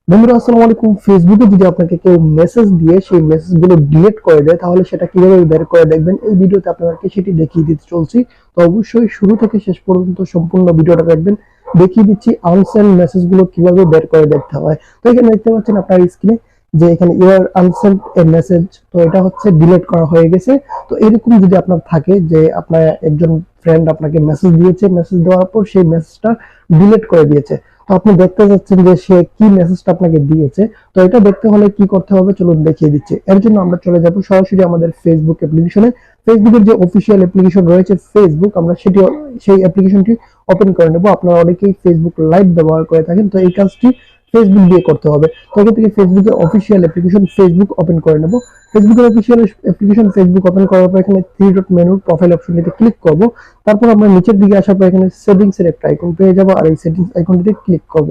বন্ধুরা আসসালামু আলাইকুম। ফেসবুকে যদি আপনাকে কেউ মেসেজ দিয়ে সেই মেসেজগুলো ডিলিট করে দেয় তাহলে সেটা কিভাবে বের করে দেখবেন এই ভিডিওতে আপনাদেরকে সেটি দেখিয়ে দিতে চলছি। তো অবশ্যই শুরু থেকে শেষ পর্যন্ত সম্পূর্ণ ভিডিওটা দেখবেন। দেখিয়ে দিচ্ছি আনসেন্ড মেসেজগুলো কিভাবে বের করে দেখতে হয়। তো এখানে দেখতে পাচ্ছেন আপনার স্ক্রিনে যে এখানে ইউর আনসেন্ড এ মেসেজ, তো এটা হচ্ছে ডিলিট করা হয়ে গেছে। তো এরকম যদি আপনার থাকে যে আপনার একজন ফ্রেন্ড আপনাকে মেসেজ দিয়েছে, মেসেজ দেওয়ার পর সেই মেসেজটা ডিলিট করে দিয়েছে, তো আপনি দেখতে যাচ্ছেন যে সে কি মেসেজটা আপনাকে দিয়েছে। তো এটা দেখতে হলে কি করতে হবে চলুন দেখিয়ে দিচ্ছি। এর জন্য আমরা চলে যাব সরাসরি আমাদের ফেসবুক অ্যাপ্লিকেশনে। ফেসবুকের যে অফিসিয়াল অ্যাপ্লিকেশন রয়েছে ফেসবুক, আমরা সেই অ্যাপ্লিকেশনটি ওপেন করে নেব। আপনারা অনেকেই ফেসবুক লাইভ ব্যবহার করে থাকেন, তো এই কাজটি ফেসবুক দিয়ে করতে হবে। তো এখান থেকে ফেসবুকের অফিসিয়াল অ্যাপ্লিকেশন ফেসবুক ওপেন করে নেব। ফেসবুকের অফিসিয়াল অ্যাপ্লিকেশন ফেসবুক ওপেন করার পর এখানে থ্রি ডট মেনুর প্রোফাইল অপশনটিতে ক্লিক করব। তারপর আমরা নিচের দিকে আসার পর এখানে সেটিংস এর একটা আইকন পেয়ে যাব, আর এই সেটিংস আইকনটিতে ক্লিক করব।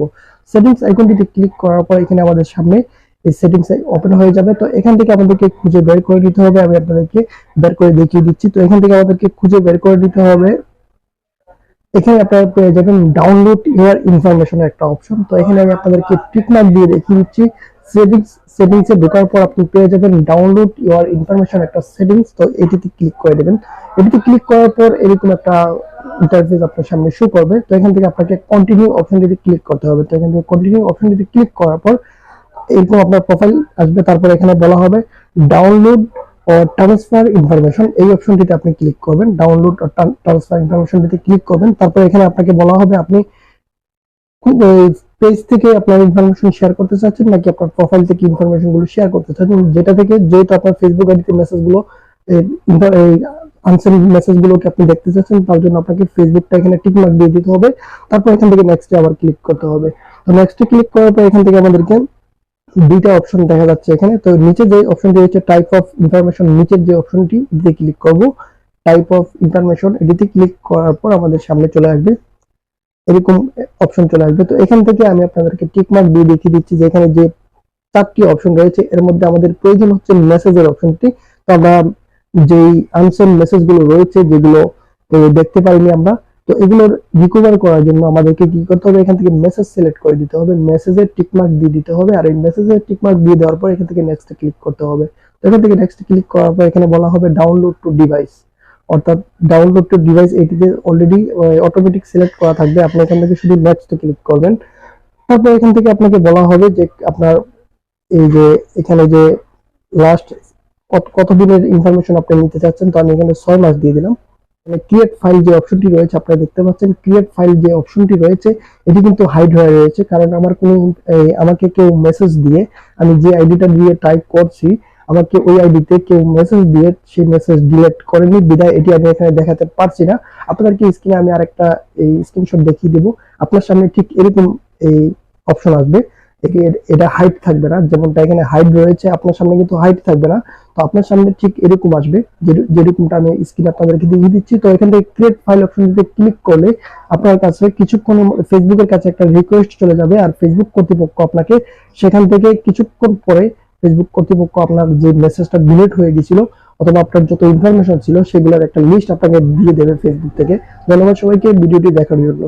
সেটিংস আইকনটিতে ক্লিক করার পর এখানে আমাদের সামনে এই সেটিংস ওপেন হয়ে যাবে। তো এখান থেকে আমাদেরকে খুঁজে বের করে নিতে হবে, আমি আপনাদেরকে বের করে দেখিয়ে দিচ্ছি। তো এখান থেকে আমাদেরকে খুঁজে বের করে নিতে হবে, এখানে আপনারা পেয়ে যাবেন ডাউনলোড ইউর ইনফরমেশন একটা অপশন। তো এখানে আমি আপনাদেরকে টিক মার্ক দিয়ে দেখিয়ে দিচ্ছি। সেটিংসে ঢোকার পর আপনি পেয়ে যাবেন ডাউনলোড ইউর ইনফরমেশন একটা সেটিংস। তো এটিতে ক্লিক করে দেবেন। এটিতে ক্লিক করার পর এরকম একটা ইন্টারফেস আপনার সামনে শো করবে। তো এখান থেকে আপনাকে কন্টিনিউ অপশনটিতে ক্লিক করতে হবে। তো এখান থেকে কন্টিনিউ অপশনটিতে ক্লিক করার পর এরকম আপনার প্রোফাইল আসবে। তারপর এখানে বলা হবে ডাউনলোড ও ট্রান্সফার ইনফরমেশন, এই অপশনটিতে আপনি ক্লিক করবেন। ডাউনলোড ও ট্রান্সফার ইনফরমেশনটিতে ক্লিক করবেন। তারপর এখানে আপনাকে বলা হবে আপনি পেজ থেকে আপনার ইনফরমেশন শেয়ার করতে চাচ্ছেন নাকি আপনার প্রোফাইল থেকে ইনফরমেশন গুলো শেয়ার করতে চাচ্ছেন। যেটা থেকে, যেহেতু আপনার ফেসবুক আইডিতে মেসেজ গুলো আনসেন্ড মেসেজ গুলোকে আপনি দেখতে চাচ্ছেন, তার জন্য আপনাকে ফেসবুকটা এখানে টিক মার্ক দিয়ে দিতে হবে। তারপর এখান থেকে নেক্সটে আবার ক্লিক করতে হবে। তো নেক্সটে ক্লিক করার পর এখান থেকে আমাদেরকে দুইটা অপশন দেখা যাচ্ছে এখানে। তো নিচে যে অপশনটি হচ্ছে টাইপ অফ ইনফরমেশন, নিচের যে অপশনটি এটিতে ক্লিক করব। টাইপ অফ ইনফরমেশন এটিতে ক্লিক করার পর আমাদের সামনে চলে আসবে এরকম অপশন চলে আসবে। তো এখান থেকে আমি আপনাদেরকে টিক মার্ক দিয়ে দেখিয়ে দিচ্ছি যে এখানে যে চারটি অপশন রয়েছে এর মধ্যে আমাদের প্রয়োজন হচ্ছে মেসেজের অপশনটি। তো আমরা যেই আনসেন্ড মেসেজ গুলো রয়েছে যেগুলো দেখতে পারিনি আমরা, তো এগুলোর রিকভার করার জন্য আমাদেরকে কি করতে হবে, এখান থেকে মেসেজ সিলেক্ট করে দিতে হবে, মেসেজের টিকমার্ক দিয়ে দিতে হবে। আর এই মেসেজের টিকমার্ক দিয়ে দেওয়ার পর এখান থেকে নেক্সট ক্লিক করতে হবে। তো এখান থেকে নেক্সট ক্লিক করার পর এখানে বলা হবে ডাউনলোড টু ডিভাইস, অর্থাৎ ডাউনলোড টু ডিভাইস এটিতে অলরেডি অটোমেটিক সিলেক্ট করা থাকবে। আপনি এখান থেকে শুধু নেক্সট ক্লিক করবেন। তারপর এখান থেকে আপনাকে বলা হবে যে আপনার এই যে এখানে যে লাস্ট কতদিনের ইনফরমেশন আপনি নিতে চাচ্ছেন। তো আমি এখানে 6 মাস দিয়ে দিলাম। ক্রিয়েট ফাইল যে অপশনটি রয়েছে আপনারা দেখতে পাচ্ছেন, ক্রিয়েট ফাইল যে অপশনটি রয়েছে এটি কিন্তু হাইড হয়ে রয়েছে, কারণ আমার কোনো আমাকে কেউ মেসেজ দিয়ে, আমি যে আইডিটা দিয়ে টাইপ করছি আমাকে ওই আইডিতে কেউ মেসেজ দিয়ে সেই মেসেজ ডিলিট করেনি, বিদায় এটি আমি এখানে দেখাতে পারছি না। আপনাদেরকে স্ক্রিনে আমি আরেকটা এই স্ক্রিনশট দেখিয়ে দিব। আপনার সামনে ঠিক এরকম এই অপশন আসবে, এটা হাইড থাকবে না, যেমনটা এখানে হাইড রয়েছে আপনার সামনে কিন্তু হাইড থাকবে না। তো আপনার সামনে ঠিক এরকম আসবে, যেরকমটা আমি স্ক্রিনে আপনাদেরকে দেখিয়ে দিচ্ছি। তো এখান থেকে ক্রিয়েট ফাইল অপশনটিতে ক্লিক করলে আপনার কাছে কিছুক্ষণ ফেসবুকের কাছে একটা রিকোয়েস্ট চলে যাবে, আর ফেসবুক কর্তৃপক্ষ আপনাকে সেখান থেকে কিছুক্ষণ পরে ফেসবুক কর্তৃপক্ষ আপনার যে মেসেজটা ডিলিট হয়ে গেছিল অথবা আপনার যত ইনফরমেশন ছিল সেগুলোর একটা লিস্ট আপনাকে দিয়ে দেবে ফেসবুক থেকে। ধন্যবাদ সবাইকে ভিডিওটি দেখার জন্য।